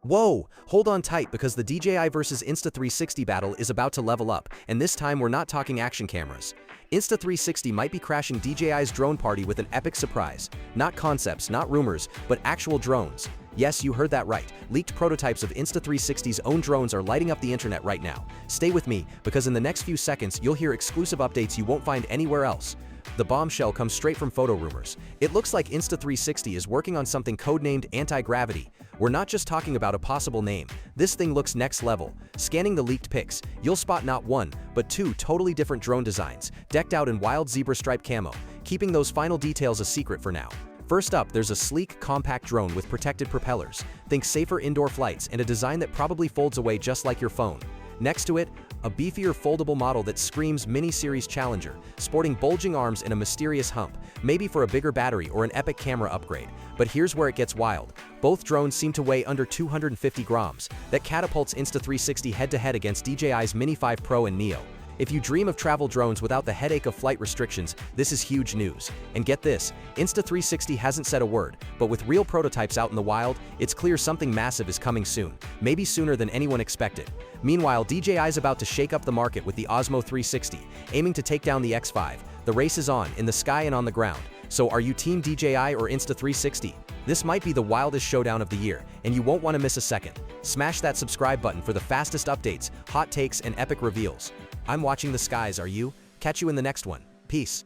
Whoa, hold on tight because the DJI vs Insta360 battle is about to level up, and this time we're not talking action cameras. Insta360 might be crashing DJI's drone party with an epic surprise. Not concepts, not rumors, but actual drones. Yes, you heard that right. Leaked prototypes of Insta360's own drones are lighting up the internet right now. Stay with me, because in the next few seconds you'll hear exclusive updates you won't find anywhere else. The bombshell comes straight from photo rumors. It looks like Insta360 is working on something codenamed Antigravity. We're not just talking about a possible name. This thing looks next level. Scanning the leaked pics, you'll spot not one, but two totally different drone designs, decked out in wild zebra stripe camo, keeping those final details a secret for now. First up, there's a sleek, compact drone with protected propellers. Think safer indoor flights and a design that probably folds away just like your phone. Next to it, a beefier foldable model that screams Mini Series Challenger, sporting bulging arms and a mysterious hump, maybe for a bigger battery or an epic camera upgrade. But here's where it gets wild. Both drones seem to weigh under 250 grams. That catapults Insta360 head-to-head against DJI's Mini 5 Pro and Neo. If you dream of travel drones without the headache of flight restrictions, this is huge news. And get this, Insta360 hasn't said a word, but with real prototypes out in the wild, it's clear something massive is coming soon, maybe sooner than anyone expected. Meanwhile, DJI's about to shake up the market with the Osmo 360, aiming to take down the X5. The race is on, in the sky and on the ground. So are you team DJI or Insta360? This might be the wildest showdown of the year, and you won't want to miss a second. Smash that subscribe button for the fastest updates, hot takes, and epic reveals. I'm watching the skies, are you? Catch you in the next one. Peace.